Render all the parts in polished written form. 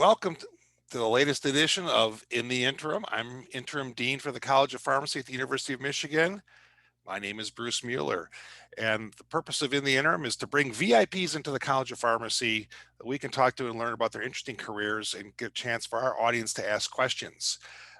welcome to the latest edition of In the Interim. I'm Interim Dean for the College of Pharmacy at the University of Michigan. My name is Bruce Mueller, and the purpose of In the Interim is to bring VIPs into the College of Pharmacy that we can talk to and learn about their interesting careers and get a chance for our audience to ask questions.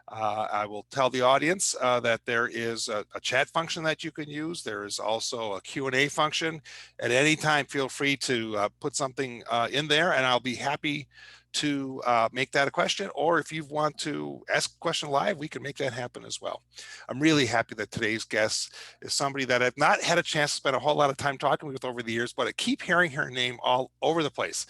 I will tell the audience that there is a chat function that you can use. There is also a Q&A function. At any time, feel free to put something in there, and I'll be happy to make that a question. Or if you want to ask a question live, we can make that happen as well. I'm really happy that today's guest is somebody that I've not had a chance to spend a whole lot of time talking with over the years, but I keep hearing her name all over the place.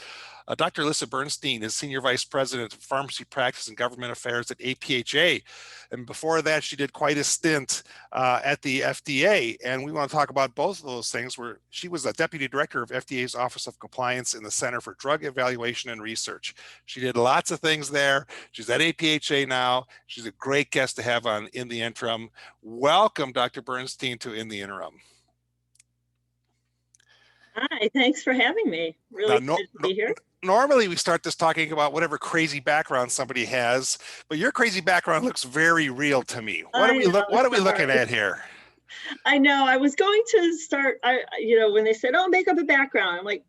Dr. Ilisa Bernstein is Senior Vice President of Pharmacy Practice and Government Affairs at APhA. And before that, she did quite a stint at the FDA. And we want to talk about both of those things, where she was a Deputy Director of FDA's Office of Compliance in the Center for Drug Evaluation and Research. She did lots of things there. She's at APhA now. She's a great guest to have on In the Interim. Welcome, Dr. Bernstein, to In the Interim. Hi, thanks for having me. Really excited to be here. Normally we start this talking about whatever crazy background somebody has, but your crazy background looks very real to me. What are we looking at here? I know. I was going to start, when they said, oh, make up a background, I'm like,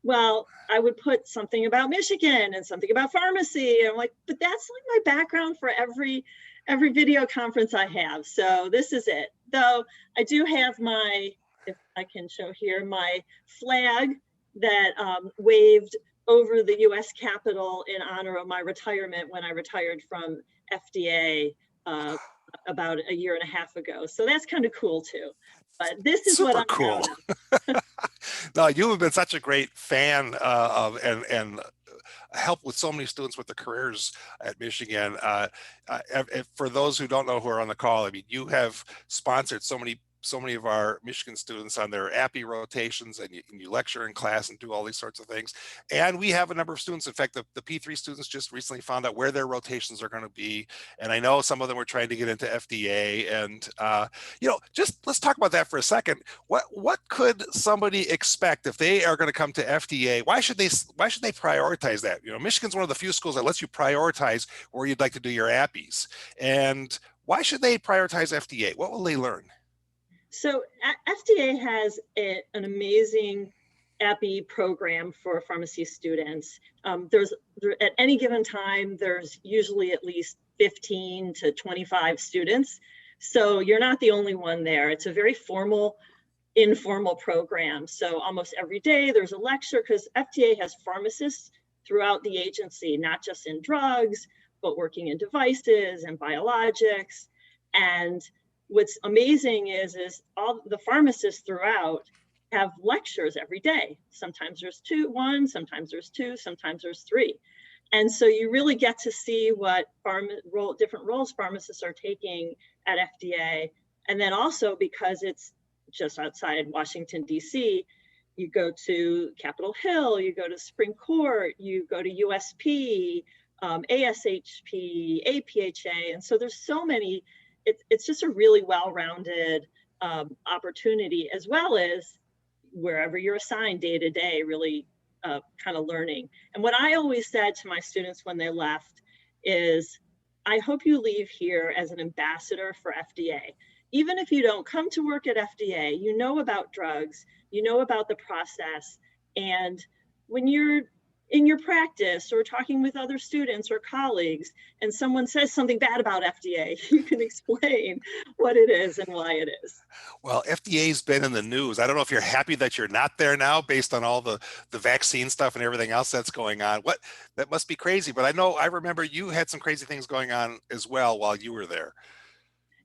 well, I would put something about Michigan and something about pharmacy. I'm like, but that's like my background for every video conference I have. So this is it. Though I do have my, if I can show here, my flag that waved over the US Capitol in honor of my retirement when I retired from FDA about a year and a half ago. So that's kind of cool too. But this is super what I'm cool. No, you have been such a great fan of and help with so many students with their careers at Michigan. For those who don't know who are on the call, I mean, you have sponsored so many of our Michigan students on their APhA rotations, and you lecture in class and do all these sorts of things. And we have a number of students. In fact, the P3 students just recently found out where their rotations are going to be. And I know some of them are trying to get into FDA. And, just let's talk about that for a second. What could somebody expect if they are going to come to FDA? Why should they prioritize that? Michigan's one of the few schools that lets you prioritize where you'd like to do your APhAs. And why should they prioritize FDA? What will they learn? So FDA has an amazing APhA program for pharmacy students. At any given time, there's usually at least 15 to 25 students. So you're not the only one there. It's a very formal, informal program. So almost every day there's a lecture, because FDA has pharmacists throughout the agency, not just in drugs, but working in devices and biologics. And what's amazing is all the pharmacists throughout have lectures every day. Sometimes there's one, sometimes there's two, sometimes there's three. And so you really get to see what different roles pharmacists are taking at FDA. And then also, because it's just outside Washington, D.C., you go to Capitol Hill, you go to Supreme Court, you go to USP, ASHP, APhA. And so there's so many. It's just a really well-rounded opportunity, as well as wherever you're assigned day to day, really kind of learning. And what I always said to my students when they left is, I hope you leave here as an ambassador for FDA. Even if you don't come to work at FDA, you know about drugs, you know about the process. And when you're in your practice or talking with other students or colleagues, and someone says something bad about FDA, you can explain what it is and why it is. Well, FDA's been in the news. I don't know if you're happy that you're not there now based on all the vaccine stuff and everything else that's going on. That must be crazy, but I remember you had some crazy things going on as well while you were there.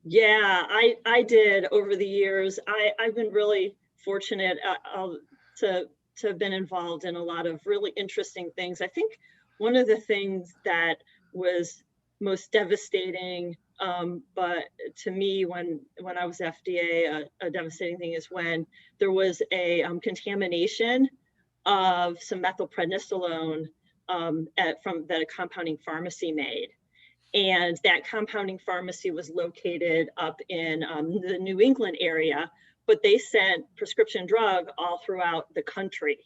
Yeah, I did over the years. I've been really fortunate to have been involved in a lot of really interesting things. I think one of the things that was most devastating, but to me, when I was FDA, a devastating thing is when there was a contamination of some methylprednisolone that a compounding pharmacy made. And that compounding pharmacy was located up in the New England area, but they sent prescription drug all throughout the country.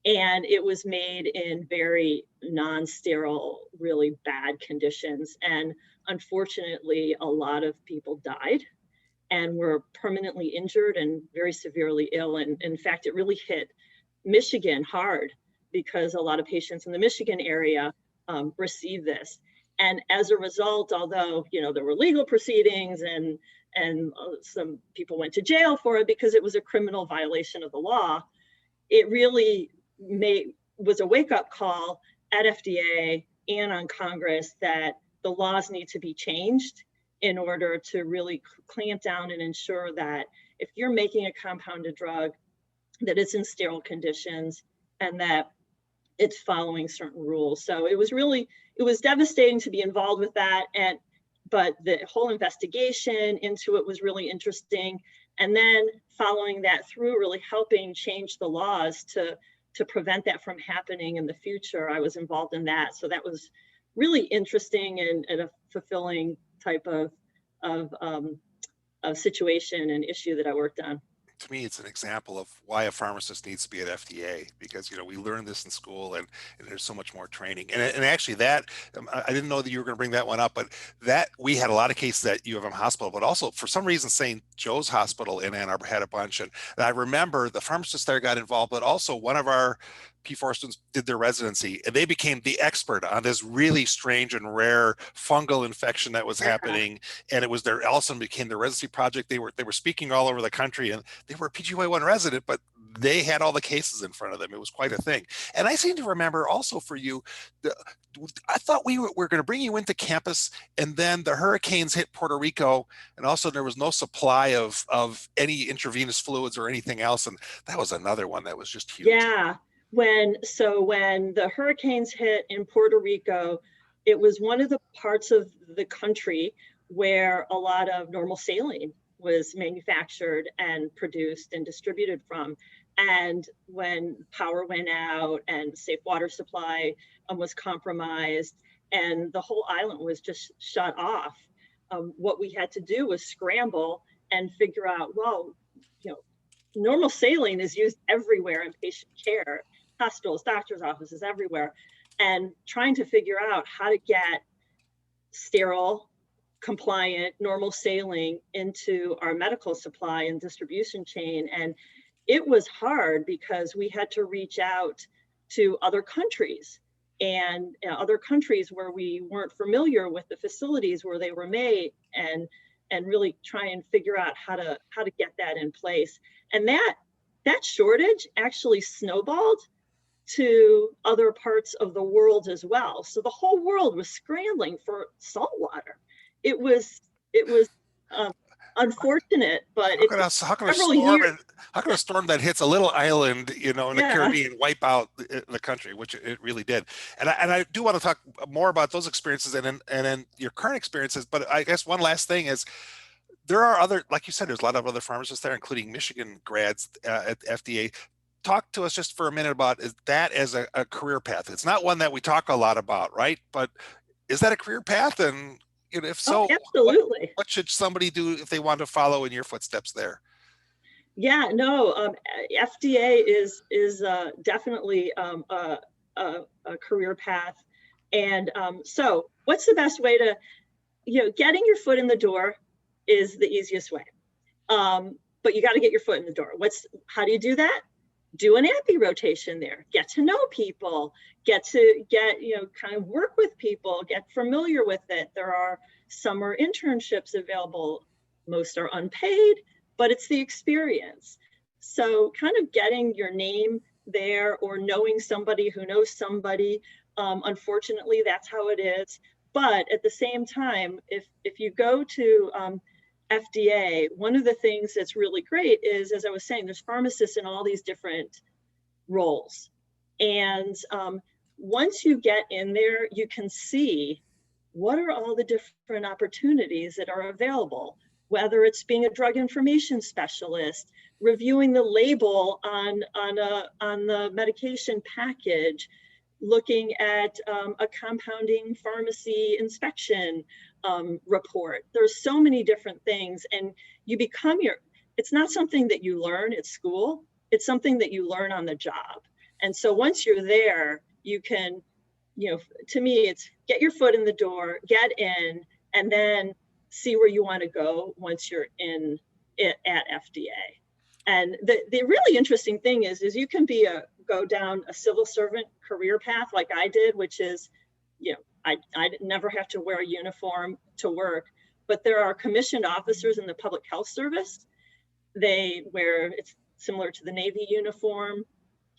And it was made in very non-sterile, really bad conditions. And unfortunately, a lot of people died and were permanently injured and very severely ill. And in fact, it really hit Michigan hard because a lot of patients in the Michigan area received this. And as a result, although there were legal proceedings and some people went to jail for it because it was a criminal violation of the law, it really was a wake-up call at FDA and on Congress that the laws need to be changed in order to really clamp down and ensure that if you're making a compounded drug, that it's in sterile conditions and that it's following certain rules. So it was devastating to be involved with that. But the whole investigation into it was really interesting. And then following that through, really helping change the laws to prevent that from happening in the future. I was involved in that. So that was really interesting and a fulfilling type of situation and issue that I worked on. To me, it's an example of why a pharmacist needs to be at FDA, because we learn this in school, and there's so much more training. And actually, that I didn't know that you were going to bring that one up, but that we had a lot of cases at U of M Hospital, but also for some reason St. Joe's Hospital in Ann Arbor had a bunch, and I remember the pharmacist there got involved, but also one of our P4 students did their residency, and they became the expert on this really strange and rare fungal infection that was happening. And it was their also became their residency project. They were speaking all over the country, and they were a PGY1 resident, but they had all the cases in front of them. It was quite a thing. And I seem to remember also for you, I thought we were going to bring you into campus, and then the hurricanes hit Puerto Rico, and also there was no supply of any intravenous fluids or anything else. And that was another one that was just huge. Yeah. When the hurricanes hit in Puerto Rico, it was one of the parts of the country where a lot of normal saline was manufactured and produced and distributed from. And when power went out and safe water supply was compromised and the whole island was just shut off, what we had to do was scramble and figure out, well, normal saline is used everywhere in patient care, hospitals, doctors' offices, everywhere, and trying to figure out how to get sterile, compliant, normal saline into our medical supply and distribution chain. And it was hard because we had to reach out to other countries and other countries where we weren't familiar with the facilities where they were made, and really try and figure out how to get that in place. And that shortage actually snowballed to other parts of the world as well. So the whole world was scrambling for salt water. It was unfortunate, but how can a storm that hits a little island, in the Caribbean, wipe out the country, which it really did. And I do want to talk more about those experiences and then your current experiences. But I guess one last thing is, there are other, like you said, there's a lot of other pharmacists there, including Michigan grads at FDA. Talk to us just for a minute about that as a career path. It's not one that we talk a lot about, right? But is that a career path? And if so, absolutely. What should somebody do if they want to follow in your footsteps there? Yeah, no, FDA is definitely a career path. And so what's the best way to, getting your foot in the door is the easiest way. But you got to get your foot in the door. How do you do that? Do an APhA rotation there, get to know people, get kind of work with people, get familiar with it. There are summer internships available. Most are unpaid, but it's the experience. So kind of getting your name there or knowing somebody who knows somebody, unfortunately, that's how it is. But at the same time, if you go to FDA, one of the things that's really great is, as I was saying, there's pharmacists in all these different roles. And once you get in there, you can see what are all the different opportunities that are available, whether it's being a drug information specialist, reviewing the label on the medication package, looking at a compounding pharmacy inspection report. There's so many different things, and you become it's not something that you learn at school, it's something that you learn on the job. And so once you're there, you can, to me, it's get your foot in the door, get in, and then see where you want to go once you're in it at FDA. And the really interesting thing is you can go down a civil servant career path like I did, which is, I never have to wear a uniform to work, but there are commissioned officers in the public health service. They wear, it's similar to the Navy uniform.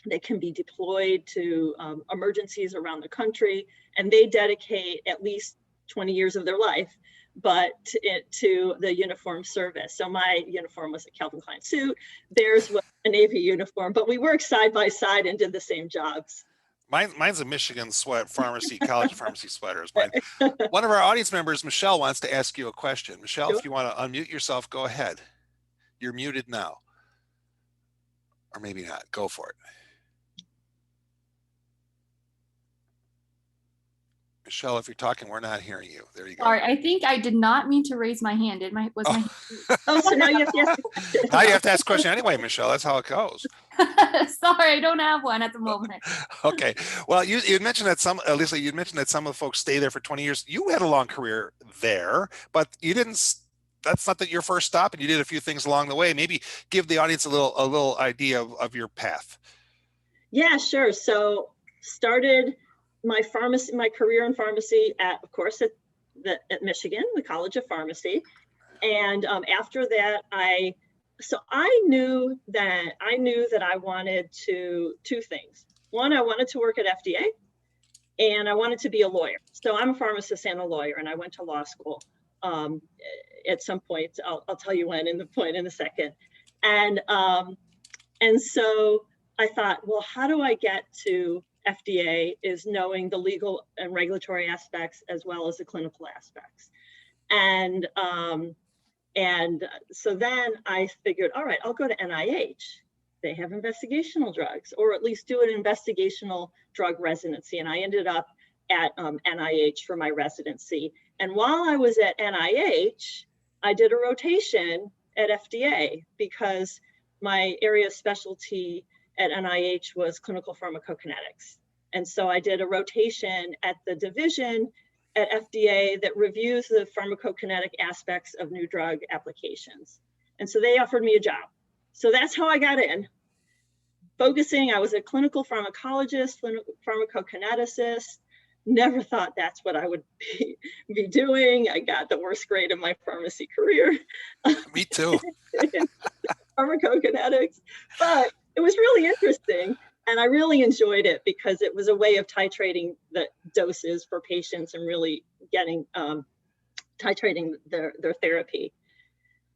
They can be deployed to emergencies around the country, and they dedicate at least 20 years of their life to the uniform service. So my uniform was a Calvin Klein suit, theirs was a Navy uniform, but we worked side by side and did the same jobs. Mine's a Michigan College of Pharmacy sweaters. One of our audience members, Michelle, wants to ask you a question. Michelle, sure. If you want to unmute yourself, go ahead. You're muted now. Or maybe not. Go for it. Michelle, if you're talking, we're not hearing you. There you go. Sorry, I think I did not mean to raise my hand. So now you have to ask a question. Now you have to ask a question anyway, Michelle. That's how it goes. Sorry, I don't have one at the moment. Okay. Well, you mentioned that Lisa, you mentioned that some of the folks stay there for 20 years. You had a long career there, but you didn't. That's not your first stop, and you did a few things along the way. Maybe give the audience a little idea of your path. Yeah, sure. So started my career in pharmacy at Michigan, the College of Pharmacy. And after that, I knew that I wanted two things. One, I wanted to work at FDA, and I wanted to be a lawyer. So I'm a pharmacist and a lawyer, and I went to law school at some point. I'll tell you when in a second. And so I thought, well, how do I get to FDA is knowing the legal and regulatory aspects as well as the clinical aspects. And so then I figured, all right, I'll go to NIH. They have investigational drugs, or at least do an investigational drug residency. And I ended up at NIH for my residency. And while I was at NIH, I did a rotation at FDA because my area of specialty at NIH was clinical pharmacokinetics. And so I did a rotation at the division at FDA that reviews the pharmacokinetic aspects of new drug applications. And so they offered me a job. So that's how I got in. I was a clinical pharmacologist, clinical pharmacokineticist. Never thought that's what I would be doing. I got the worst grade of my pharmacy career. Me too. Pharmacokinetics, but it was really interesting. And I really enjoyed it because it was a way of titrating the doses for patients and really getting titrating their therapy.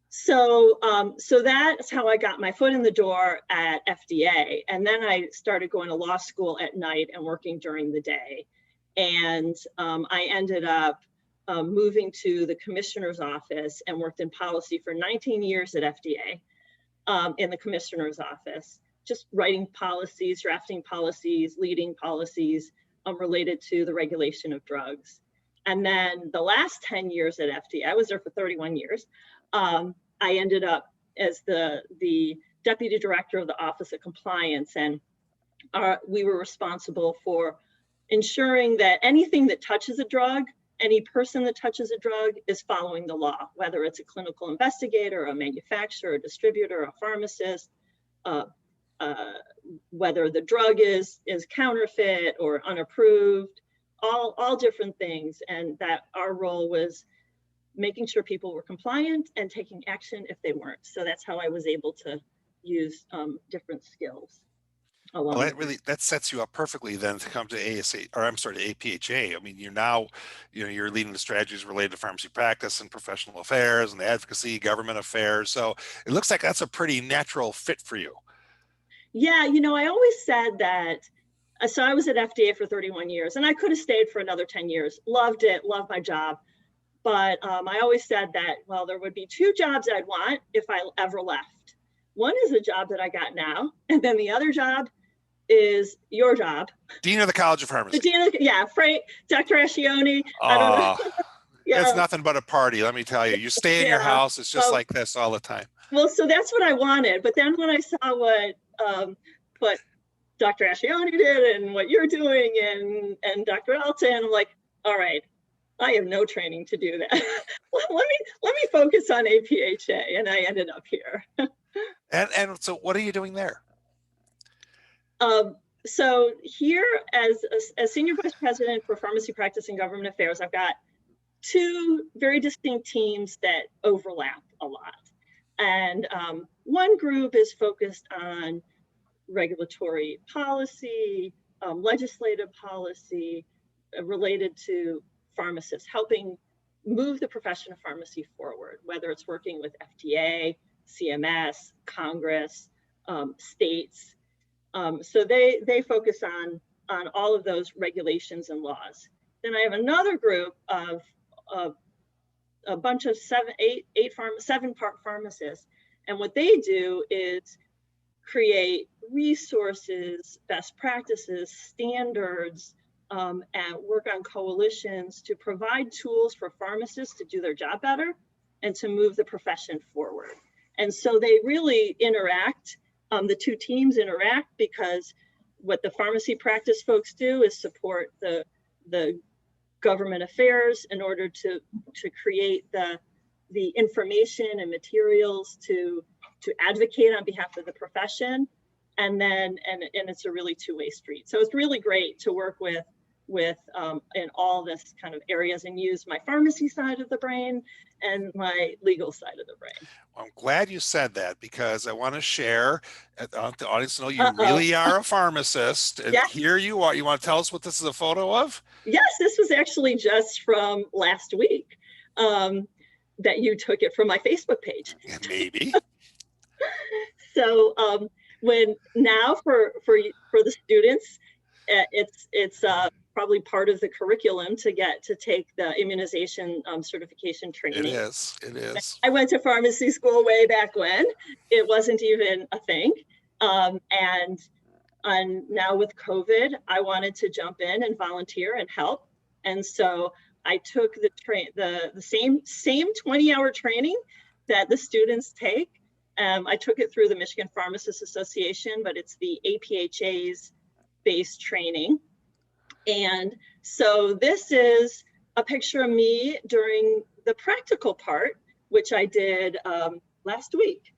So that's how I got my foot in the door at FDA. And then I started going to law school at night and working during the day. And I ended up moving to the commissioner's office and worked in policy for 19 years at FDA in the commissioner's office, just writing policies, drafting policies, leading policies related to the regulation of drugs. And then the last 10 years at FDA, I was there for 31 years. I ended up as the deputy director of the Office of Compliance, and we were responsible for ensuring that anything that touches a drug, any person that touches a drug is following the law, whether it's a clinical investigator, a manufacturer, a distributor, a pharmacist, whether the drug is counterfeit or unapproved, all different things. And that our role was making sure people were compliant and taking action if they weren't. So that's how I was able to use different skills. Well, that sets you up perfectly then to come to APhA. I mean, you're leading the strategies related to pharmacy practice and professional affairs and advocacy, government affairs. So it looks like that's a pretty natural fit for you. Yeah, I always said that. So I was at FDA for 31 years, and I could have stayed for another 10 years. Loved it, loved my job. But I always said that, well, there would be two jobs I'd want if I ever left. One is the job that I got now, and then the other job is your job. Dean of the College of Pharmacy. Dr. Ascione. I don't know. It's nothing but a party, let me tell you. You stay in your house, it's just like this all the time. Well, so that's what I wanted. But then when I saw what Dr. Asciani did and what you're doing and Dr. Alton. I'm like, all right, I have no training to do that. let me focus on APhA, and I ended up here. And so what are you doing there? So here as Senior Vice President for Pharmacy Practice and Government Affairs, I've got two very distinct teams that overlap a lot. And one group is focused on regulatory policy, legislative policy related to pharmacists, helping move the profession of pharmacy forward, whether it's working with FDA, CMS, Congress, states. So they focus on all of those regulations and laws. Then I have another group of a bunch of seven pharmacists, and what they do is create resources, best practices, standards, and work on coalitions to provide tools for pharmacists to do their job better and to move the profession forward. And so they really interact. The two teams interact because what the pharmacy practice folks do is support the government affairs in order to create the information and materials to advocate on behalf of the profession. And it's a really two-way street. So it's really great to work with in all this kind of areas and use my pharmacy side of the brain and my legal side of the brain. Well, I'm glad you said that, because I want to share, the audience know you really are a pharmacist. And yes. Here you are. You want to tell us what this is a photo of? Yes, this was actually just from last week that you took it from my Facebook page. Maybe. So when now for the students, it's probably part of the curriculum to take the immunization certification training. It is. I went to pharmacy school way back when it wasn't even a thing. And now with COVID, I wanted to jump in and volunteer and help. And so I took the same 20-hour training that the students take. I took it through the Michigan Pharmacists Association, but it's the APHA's based training. And so this is a picture of me during the practical part, which I did last week.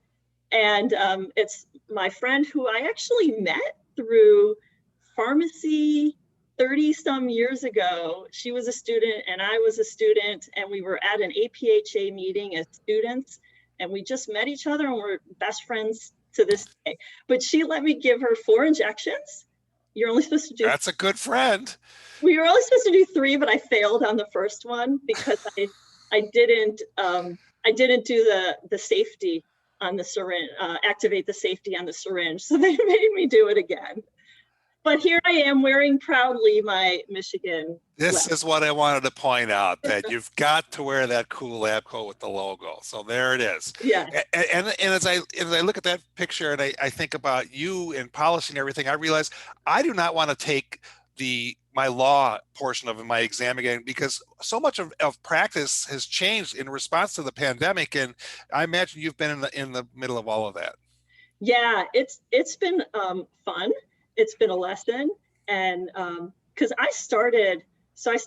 And it's my friend who I actually met through pharmacy 30 some years ago. She was a student and I was a student, and we were at an APhA meeting as students, and we just met each other and we're best friends to this day. But she let me give her 4 injections. You're only supposed to do. That's a good friend. We were only supposed to do 3, but I failed on the first one because I didn't do the safety on the syringe, activate the safety on the syringe. So they made me do it again. But here I am wearing proudly my Michigan. This is what I wanted to point out, that you've got to wear that cool lab coat with the logo. So there it is. Yeah. And as I look at that picture and I think about you and polishing everything, I realize I do not want to take my law portion of my exam again, because so much of practice has changed in response to the pandemic. And I imagine you've been in the middle of all of that. Yeah, it's been fun. It's been a lesson. And because I started at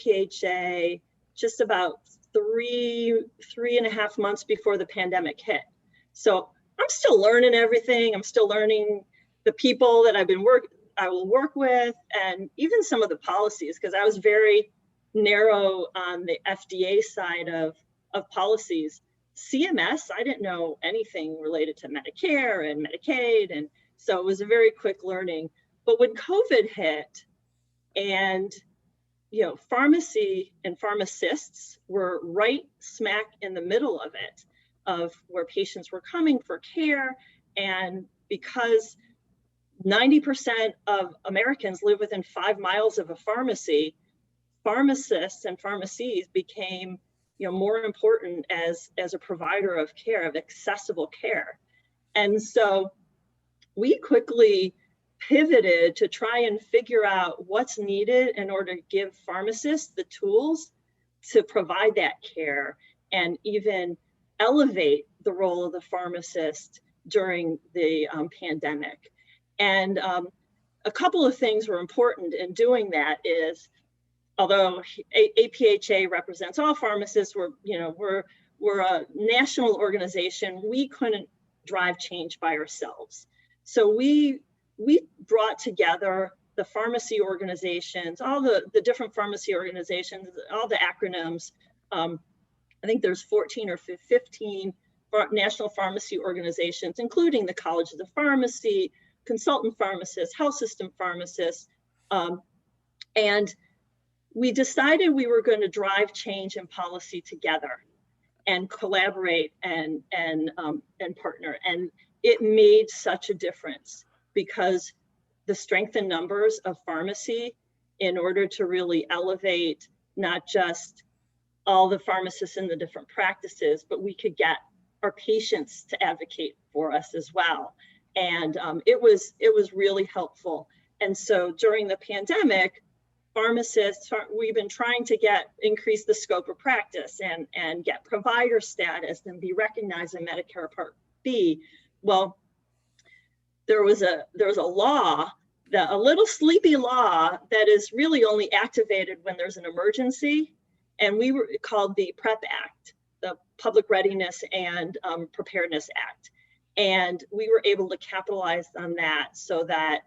APhA just about three and a half months before the pandemic hit. So I'm still learning everything. I'm still learning the people that I will work with, and even some of the policies, because I was very narrow on the FDA side of policies. CMS, I didn't know anything related to Medicare and Medicaid, and so it was a very quick learning. But when COVID hit, and pharmacy and pharmacists were right smack in the middle of it, of where patients were coming for care, and because 90% of Americans live within 5 miles of a pharmacy, pharmacists and pharmacies became more important as a provider of care, of accessible care. And so we quickly pivoted to try and figure out what's needed in order to give pharmacists the tools to provide that care and even elevate the role of the pharmacist during the pandemic. And a couple of things were important in doing that is, although APhA represents all pharmacists, we're a national organization, we couldn't drive change by ourselves. So we brought together the pharmacy organizations, all the different pharmacy organizations, all the acronyms. I think there's 14 or 15 national pharmacy organizations, including the Colleges of Pharmacy, consultant pharmacists, health system pharmacists. And we decided we were going to drive change in policy together and collaborate and partner. And it made such a difference, because the strength in numbers of pharmacy, in order to really elevate not just all the pharmacists in the different practices, but we could get our patients to advocate for us as well. And it was really helpful. And so during the pandemic, pharmacists, we've been trying to increase the scope of practice and get provider status and be recognized in Medicare Part B. Well, there was a law, a little sleepy law, that is really only activated when there's an emergency. And we were called the PrEP Act, the Public Readiness and Preparedness Act. And we were able to capitalize on that so that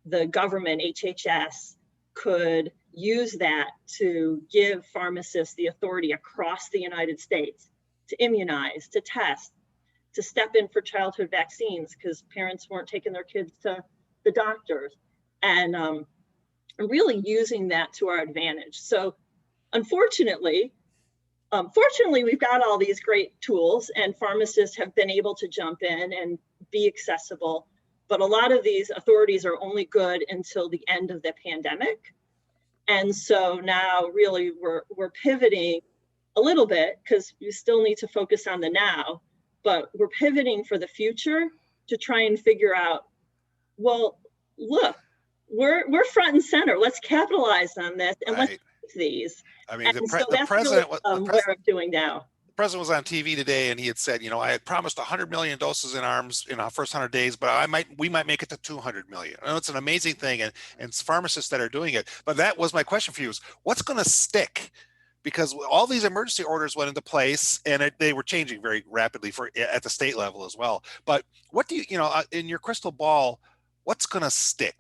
the government, HHS, could use that to give pharmacists the authority across the United States to immunize, to test, to step in for childhood vaccines, because parents weren't taking their kids to the doctors, and really using that to our advantage. So fortunately, we've got all these great tools, and pharmacists have been able to jump in and be accessible. But a lot of these authorities are only good until the end of the pandemic. And so now really we're pivoting a little bit, because we still need to focus on the now, but we're pivoting for the future to try and figure out, well, look, we're front and center. Let's capitalize on this, and let's use these. I mean, so that's president, really, what I'm doing now. The president was on TV today, and he had said, I had promised 100 million doses in arms in our first 100 days, but we might make it to 200 million. I know it's an amazing thing, and it's pharmacists that are doing it. But that was my question for you: is what's going to stick? Because all these emergency orders went into place, and they were changing very rapidly at the state level as well. But what do you, in your crystal ball, what's going to stick?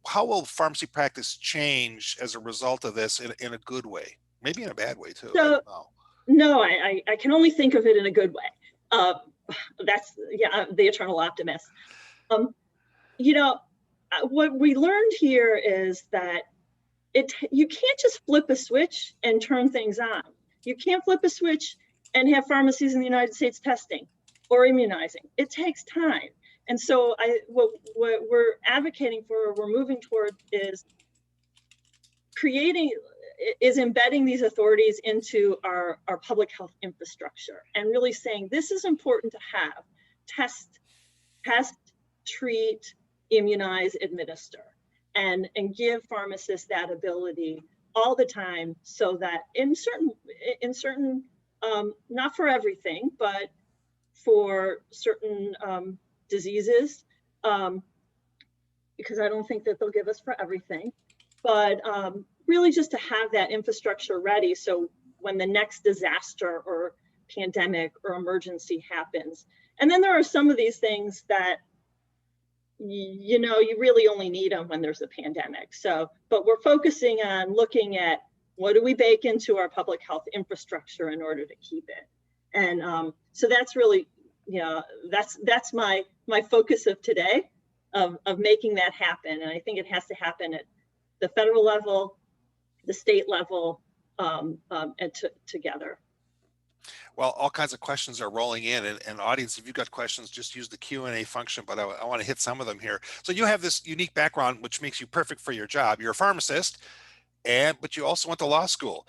How will pharmacy practice change as a result of this in a good way? Maybe in a bad way too. So, no, I can only think of it in a good way. That's the eternal optimist. What we learned here is that you can't just flip a switch and turn things on. You can't flip a switch and have pharmacies in the United States testing or immunizing. It takes time. And so what we're advocating for, we're moving toward, is embedding these authorities into our public health infrastructure, and really saying this is important to have: test, treat, immunize, administer, and give pharmacists that ability all the time, so that in certain not for everything, but for certain diseases, because I don't think that they'll give us for everything, but really just to have that infrastructure ready, so when the next disaster or pandemic or emergency happens. And then there are some of these things that you really only need them when there's a pandemic. So, but we're focusing on looking at what do we bake into our public health infrastructure in order to keep it. And so that's really, that's my focus of today, of making that happen. And I think it has to happen at the federal level, the state level, and together. Well, all kinds of questions are rolling in, and audience, if you've got questions, just use the Q&A function, but I want to hit some of them here. So you have this unique background, which makes you perfect for your job. You're a pharmacist, but you also went to law school.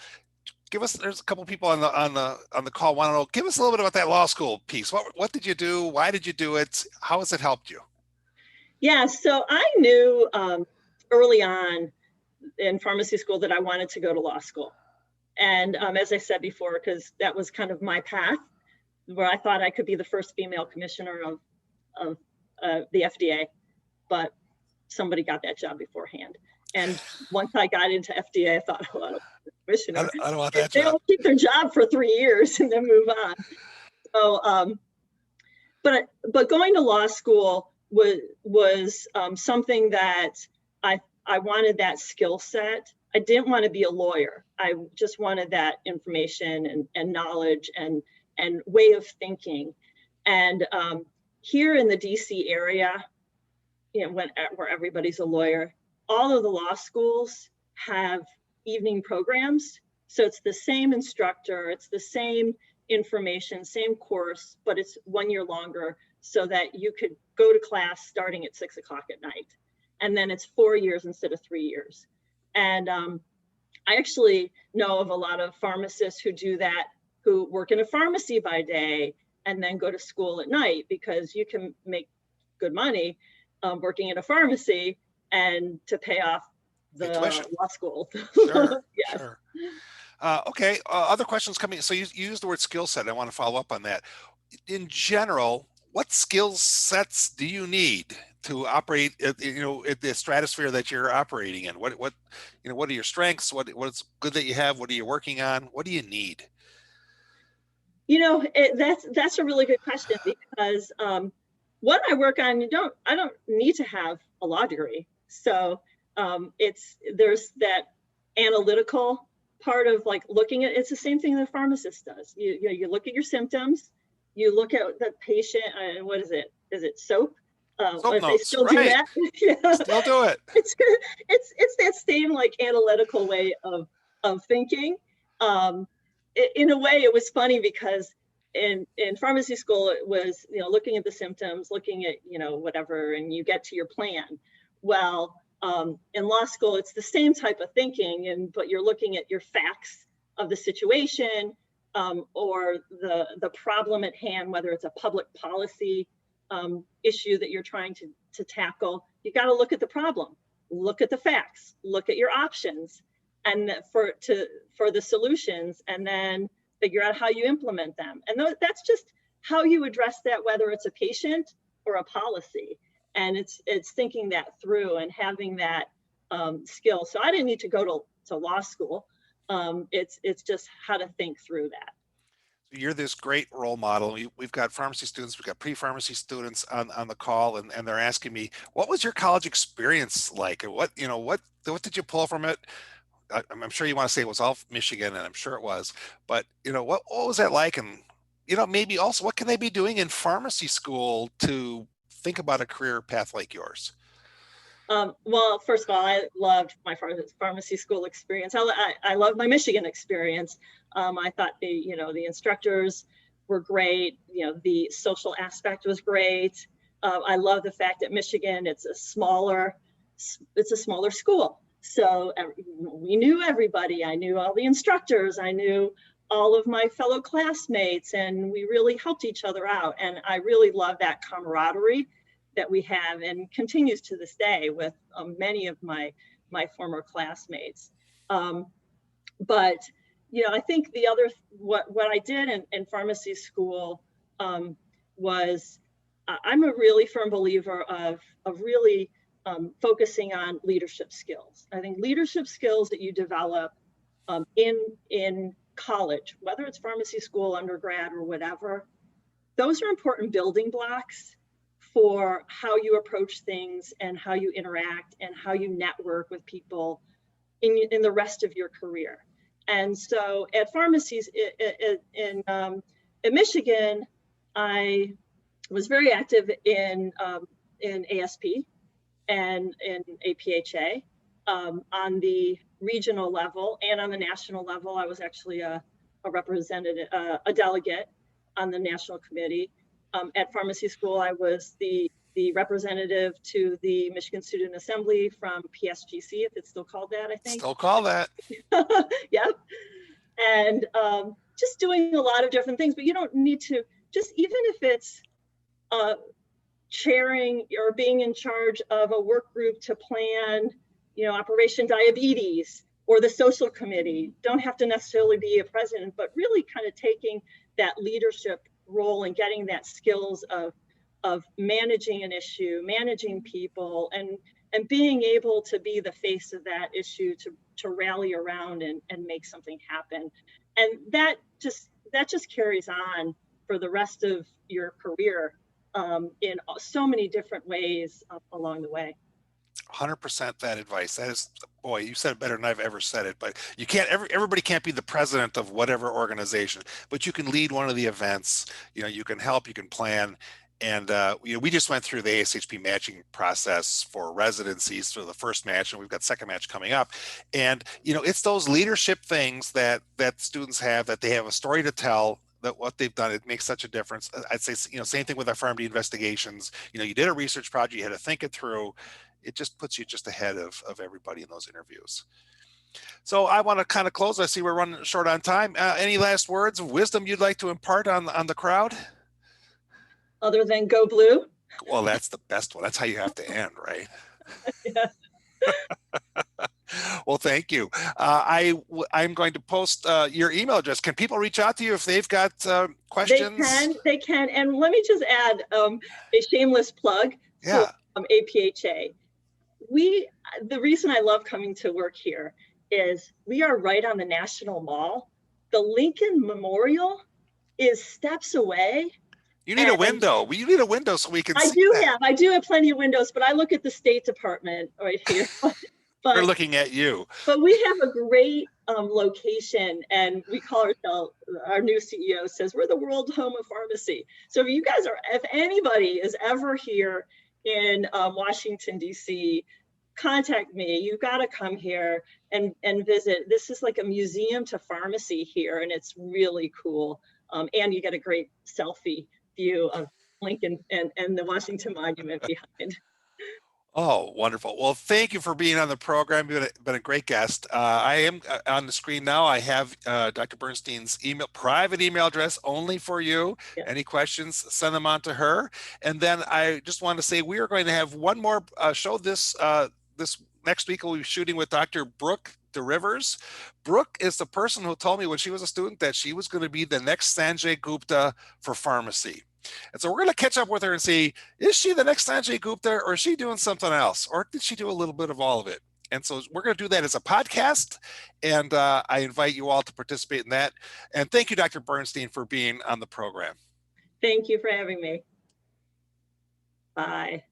There's a couple people on the call want to know, give us a little bit about that law school piece. What did you do? Why did you do it? How has it helped you? Yeah, so I knew early on in pharmacy school that I wanted to go to law school. And as I said before, because that was kind of my path, where I thought I could be the first female commissioner of the FDA. But somebody got that job beforehand. And once I got into FDA, I thought, oh, I don't want to be a commissioner. I don't want that They job. don't keep their job for 3 years and then move on. So, but going to law school was something that I wanted that skill set. I didn't want to be a lawyer. I just wanted that information and knowledge and way of thinking. And here in the DC area, you know, where everybody's a lawyer, all of the law schools have evening programs. So it's the same instructor, it's the same information, same course, but it's 1 year longer so that you could go to class starting at 6 o'clock at night. And then it's 4 years instead of 3 years. And I actually know of a lot of pharmacists who do that, who work in a pharmacy by day and then go to school at night, because you can make good money working in a pharmacy and to pay off the law school. Sure, Yes. sure. Okay, other questions coming. So you used the word skill set. I want to follow up on that. In general, what skill sets do you need to operate at the stratosphere that you're operating in? What are your strengths? What's good that you have? What are you working on? What do you need? That's a really good question, because what I work on, I don't need to have a law degree. So there's that analytical part of like looking at, it's the same thing that a pharmacist does. You look at your symptoms, you look at the patient, and what is it? Is it SOAP? Soap they still do that. Yeah. Still do it. It's that same like analytical way of thinking. In a way, it was funny because in pharmacy school, it was, looking at the symptoms, looking at, whatever, and you get to your plan. Well, in law school, it's the same type of thinking, but you're looking at your facts of the situation or the problem at hand, whether it's a public policy issue that you're trying to tackle. You got to look at the problem, look at the facts, look at your options, and for the solutions, and then figure out how you implement them. And that's just how you address that, whether it's a patient or a policy. And it's thinking that through and having that skill. So I didn't need to go to law school. It's just how to think through that. You're this great role model. We've got pharmacy students, we've got pre-pharmacy students on the call, and they're asking me, what was your college experience like? What did you pull from it? I'm sure you want to say it was all Michigan, and I'm sure it was, but what was that like? And maybe also what can they be doing in pharmacy school to think about a career path like yours? Well, first of all, I loved my pharmacy school experience. I loved my Michigan experience. I thought the instructors were great. The social aspect was great. I love the fact that Michigan, it's a smaller school. So we knew everybody. I knew all the instructors. I knew all of my fellow classmates, and we really helped each other out. And I really love that camaraderie that we have and continues to this day with many of my former classmates. But I think the other what I did in pharmacy school was I'm a really firm believer of really focusing on leadership skills. I think leadership skills that you develop in college, whether it's pharmacy school, undergrad, or whatever, those are important building blocks for how you approach things and how you interact and how you network with people in the rest of your career. And so at pharmacies in Michigan, I was very active in ASP and in APhA on the regional level, and on the national level. I was actually a representative, a delegate on the national committee. At pharmacy school, I was the representative to the Michigan Student Assembly from PSGC, if it's still called that, I think. Still call that. Yep. And just doing a lot of different things, but you don't need to, just even if it's chairing or being in charge of a work group to plan, Operation Diabetes or the social committee, don't have to necessarily be a president, but really kind of taking that leadership role and getting that skills of managing an issue, managing people, and and being able to be the face of that issue, to rally around and make something happen. And that just carries on for the rest of your career in so many different ways along the way. 100% that advice. That is, boy, you said it better than I've ever said it. But you can't, everybody can't be the president of whatever organization, but you can lead one of the events. You know, you can help, you can plan. And you know, we just went through the ASHP matching process for residencies for the first match, and we've got second match coming up. And you know, it's those leadership things that students have, that they have a story to tell, that what they've done, it makes such a difference. I'd say, you know, same thing with our PharmD investigations. You know, you did a research project, you had to think it through. It just puts you just ahead of everybody in those interviews. So I want to kind of close. I see we're running short on time. Any last words of wisdom you'd like to impart on the crowd? Other than go blue? Well, that's the best one. That's how you have to end, right? Yeah. Well, thank you. I'm going to post your email address. Can people reach out to you if they've got questions? They can. And let me just add a shameless plug Yeah. for APhA. The reason I love coming to work here is we are right on the National Mall. The Lincoln Memorial is steps away. You need a window. You need a window so we can see that. I do have plenty of windows, but I look at the State Department right here. But we're looking at you. But we have a great location, and we call ourselves, our new CEO says, we're the world home of pharmacy. So if anybody is ever here in Washington, D.C., contact me. You've got to come here and visit. This is like a museum to pharmacy here, and it's really cool. And you get a great selfie view of Lincoln and the Washington Monument behind. Oh, wonderful. Well, thank you for being on the program. You've been a great guest. I am on the screen now. I have Dr. Bernstein's private email address only for you. Yeah. Any questions, send them on to her. And then I just want to say we are going to have one more show this next week. We'll be shooting with Dr. Brooke DeRivers. Brooke is the person who told me when she was a student that she was going to be the next Sanjay Gupta for pharmacy. And so we're going to catch up with her and see, is she the next Sanjay Gupta, or is she doing something else? Or did she do a little bit of all of it? And so we're going to do that as a podcast. And I invite you all to participate in that. And thank you, Dr. Bernstein, for being on the program. Thank you for having me. Bye.